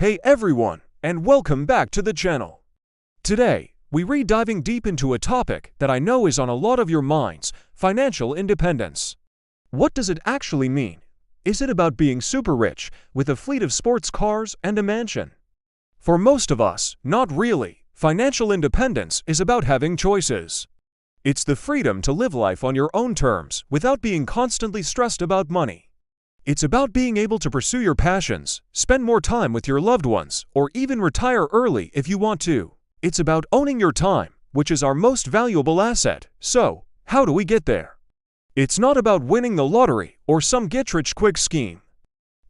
Hey everyone, and welcome back to the channel. Today, we're diving deep into a topic that I know is on a lot of your minds: financial independence. What does it actually mean? Is it about being super rich, with a fleet of sports cars and a mansion? For most of us, not really. Financial independence is about having choices. It's the freedom to live life on your own terms without being constantly stressed about money. It's about being able to pursue your passions, spend more time with your loved ones, or even retire early if you want to. It's about owning your time, which is our most valuable asset. So, how do we get there? It's not about winning the lottery or some get-rich-quick scheme.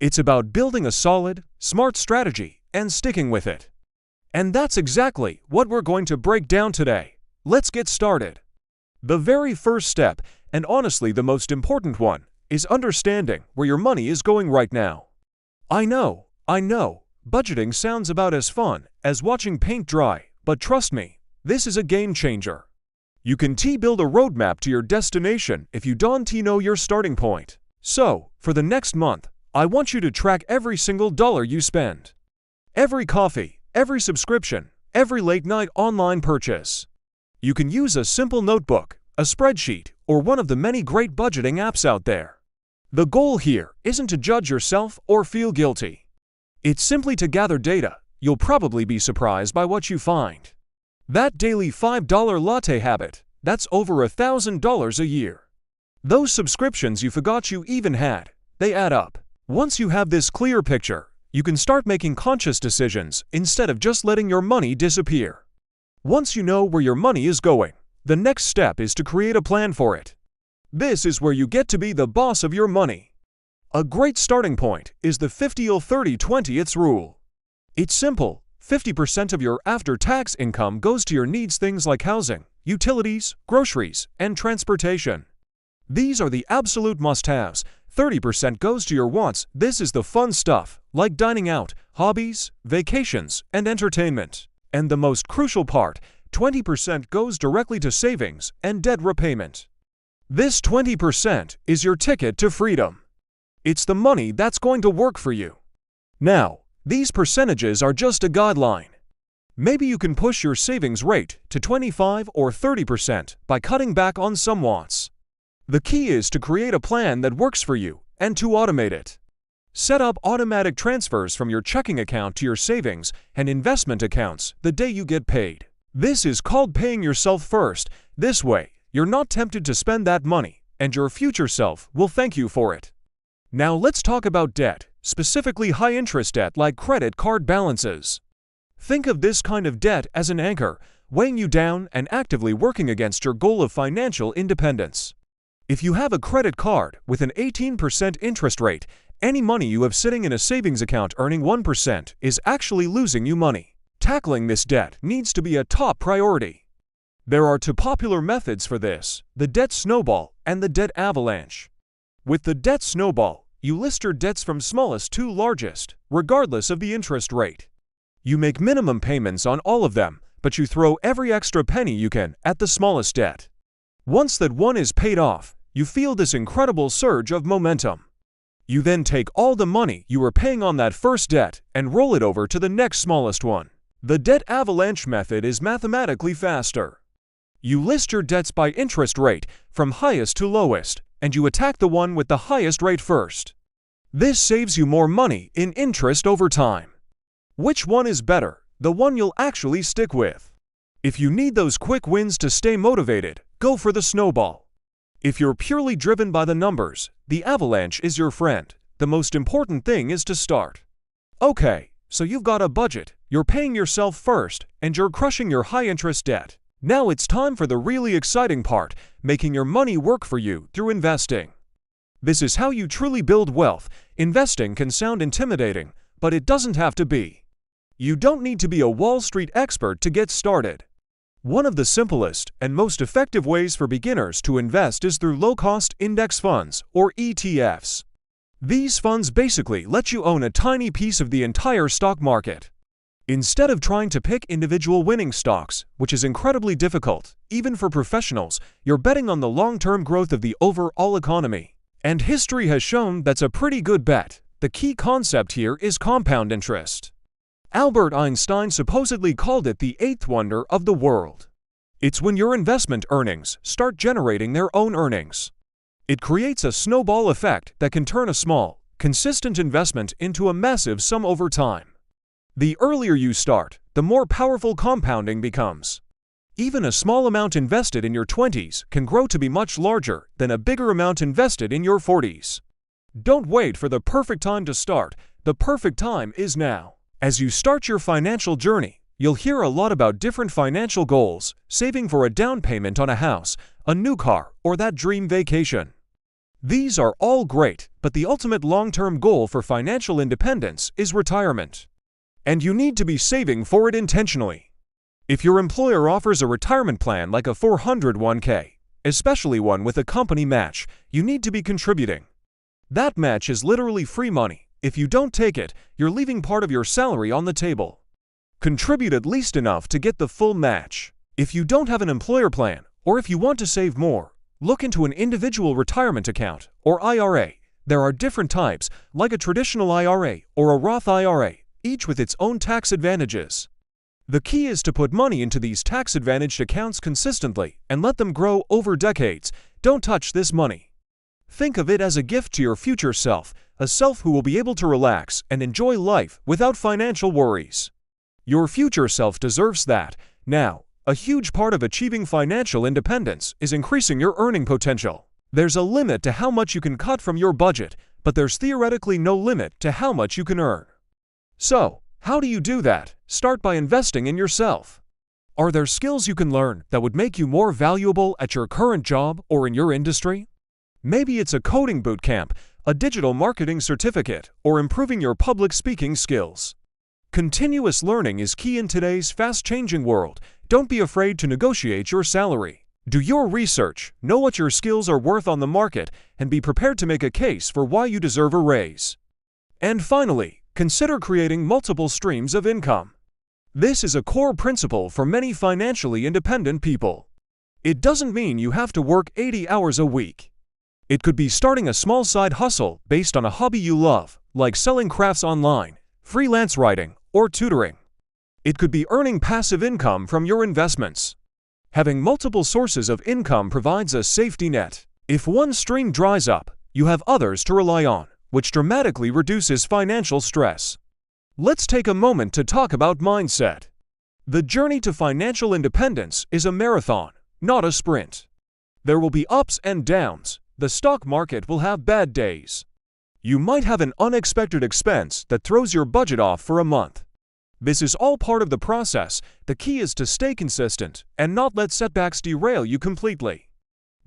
It's about building a solid, smart strategy and sticking with it. And that's exactly what we're going to break down today. Let's get started. The very first step, and honestly the most important one, is understanding where your money is going right now. I know, budgeting sounds about as fun as watching paint dry, but trust me, this is a game changer. You can build a roadmap to your destination if you don't know your starting point. So, for the next month, I want you to track every single dollar you spend. Every coffee, every subscription, every late-night online purchase. You can use a simple notebook, a spreadsheet, or one of the many great budgeting apps out there. The goal here isn't to judge yourself or feel guilty. It's simply to gather data. You'll probably be surprised by what you find. That daily $5 latte habit, that's over $1,000 a year. Those subscriptions you forgot you even had, they add up. Once you have this clear picture, you can start making conscious decisions instead of just letting your money disappear. Once you know where your money is going, the next step is to create a plan for it. This is where you get to be the boss of your money. A great starting point is the 50-30-20 rule. It's simple. 50% of your after-tax income goes to your needs, things like housing, utilities, groceries, and transportation. These are the absolute must-haves. 30% goes to your wants. This is the fun stuff, like dining out, hobbies, vacations, and entertainment. And the most crucial part, 20% goes directly to savings and debt repayment. This 20% is your ticket to freedom. It's the money that's going to work for you. Now, these percentages are just a guideline. Maybe you can push your savings rate to 25 or 30% by cutting back on some wants. The key is to create a plan that works for you and to automate it. Set up automatic transfers from your checking account to your savings and investment accounts the day you get paid. This is called paying yourself first. This way, you're not tempted to spend that money, and your future self will thank you for it. Now let's talk about debt, specifically high-interest debt like credit card balances. Think of this kind of debt as an anchor, weighing you down and actively working against your goal of financial independence. If you have a credit card with an 18% interest rate, any money you have sitting in a savings account earning 1% is actually losing you money. Tackling this debt needs to be a top priority. There are two popular methods for this: the debt snowball and the debt avalanche. With the debt snowball, you list your debts from smallest to largest, regardless of the interest rate. You make minimum payments on all of them, but you throw every extra penny you can at the smallest debt. Once that one is paid off, you feel this incredible surge of momentum. You then take all the money you were paying on that first debt and roll it over to the next smallest one. The debt avalanche method is mathematically faster. You list your debts by interest rate from highest to lowest, and you attack the one with the highest rate first. This saves you more money in interest over time. Which one is better? The one you'll actually stick with. If you need those quick wins to stay motivated, go for the snowball. If you're purely driven by the numbers, the avalanche is your friend. The most important thing is to start. Okay, so you've got a budget, you're paying yourself first, and you're crushing your high-interest debt. Now it's time for the really exciting part, making your money work for you through investing. This is how you truly build wealth. Investing can sound intimidating, but it doesn't have to be. You don't need to be a Wall Street expert to get started. One of the simplest and most effective ways for beginners to invest is through low-cost index funds, or ETFs. These funds basically let you own a tiny piece of the entire stock market. Instead of trying to pick individual winning stocks, which is incredibly difficult, even for professionals, you're betting on the long-term growth of the overall economy. And history has shown that's a pretty good bet. The key concept here is compound interest. Albert Einstein supposedly called it the eighth wonder of the world. It's when your investment earnings start generating their own earnings. It creates a snowball effect that can turn a small, consistent investment into a massive sum over time. The earlier you start, the more powerful compounding becomes. Even a small amount invested in your 20s can grow to be much larger than a bigger amount invested in your 40s. Don't wait for the perfect time to start. The perfect time is now. As you start your financial journey, you'll hear a lot about different financial goals, saving for a down payment on a house, a new car, or that dream vacation. These are all great, but the ultimate long-term goal for financial independence is retirement. And you need to be saving for it intentionally. If your employer offers a retirement plan like a 401k, especially one with a company match, you need to be contributing. That match is literally free money. If you don't take it, you're leaving part of your salary on the table. Contribute at least enough to get the full match. If you don't have an employer plan, or if you want to save more, look into an individual retirement account, or IRA. There are different types, like a traditional IRA or a Roth IRA, each with its own tax advantages. The key is to put money into these tax-advantaged accounts consistently and let them grow over decades. Don't touch this money. Think of it as a gift to your future self, a self who will be able to relax and enjoy life without financial worries. Your future self deserves that. Now, a huge part of achieving financial independence is increasing your earning potential. There's a limit to how much you can cut from your budget, but there's theoretically no limit to how much you can earn. So, how do you do that? Start by investing in yourself. Are there skills you can learn that would make you more valuable at your current job or in your industry? Maybe it's a coding bootcamp, a digital marketing certificate, or improving your public speaking skills. Continuous learning is key in today's fast-changing world. Don't be afraid to negotiate your salary. Do your research, know what your skills are worth on the market, and be prepared to make a case for why you deserve a raise. And finally, consider creating multiple streams of income. This is a core principle for many financially independent people. It doesn't mean you have to work 80 hours a week. It could be starting a small side hustle based on a hobby you love, like selling crafts online, freelance writing, or tutoring. It could be earning passive income from your investments. Having multiple sources of income provides a safety net. If one stream dries up, you have others to rely on, which dramatically reduces financial stress. Let's take a moment to talk about mindset. The journey to financial independence is a marathon, not a sprint. There will be ups and downs. The stock market will have bad days. You might have an unexpected expense that throws your budget off for a month. This is all part of the process. The key is to stay consistent and not let setbacks derail you completely.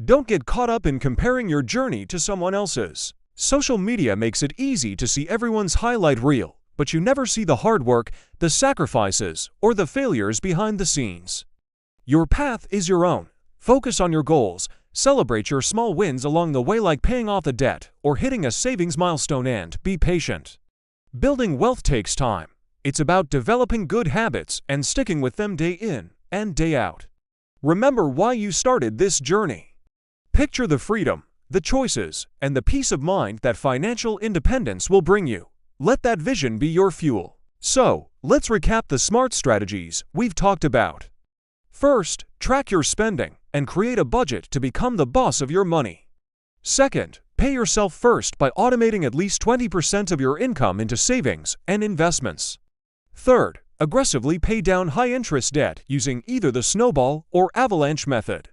Don't get caught up in comparing your journey to someone else's. Social media makes it easy to see everyone's highlight reel, but you never see the hard work, the sacrifices, or the failures behind the scenes. Your path is your own. Focus on your goals. Celebrate your small wins along the way, like paying off a debt or hitting a savings milestone, and be patient. Building wealth takes time. It's about developing good habits and sticking with them day in and day out. Remember why you started this journey. Picture the freedom, the choices, and the peace of mind that financial independence will bring you. Let that vision be your fuel. So, let's recap the smart strategies we've talked about. First, track your spending and create a budget to become the boss of your money. Second, pay yourself first by automating at least 20% of your income into savings and investments. Third, aggressively pay down high-interest debt using either the Snowball or avalanche method.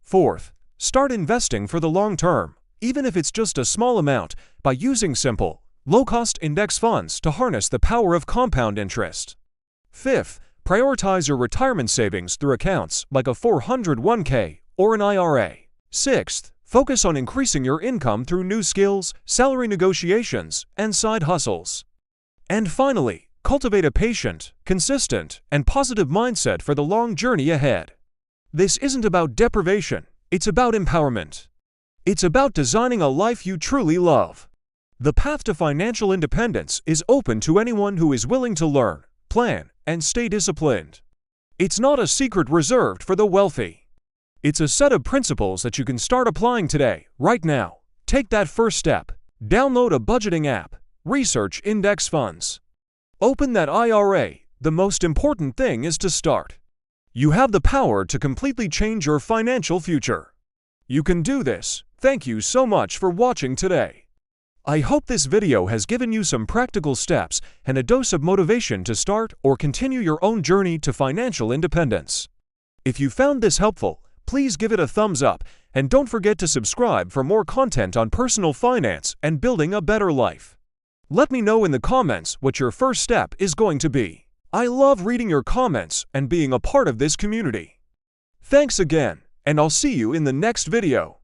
Fourth, start investing for the long term, even if it's just a small amount, by using simple, low-cost index funds to harness the power of compound interest. Fifth, prioritize your retirement savings through accounts like a 401k or an IRA. Sixth, focus on increasing your income through new skills, salary negotiations, and side hustles. And finally, cultivate a patient, consistent, and positive mindset for the long journey ahead. This isn't about deprivation, it's about empowerment. It's about designing a life you truly love. The path to financial independence is open to anyone who is willing to learn, plan, and stay disciplined. It's not a secret reserved for the wealthy. It's a set of principles that you can start applying today, right now. Take that first step. Download a budgeting app. Research index funds. Open that IRA. The most important thing is to start. You have the power to completely change your financial future. You can do this. Thank you so much for watching today. I hope this video has given you some practical steps and a dose of motivation to start or continue your own journey to financial independence. If you found this helpful, please give it a thumbs up and don't forget to subscribe for more content on personal finance and building a better life. Let me know in the comments what your first step is going to be. I love reading your comments and being a part of this community. Thanks again, and I'll see you in the next video.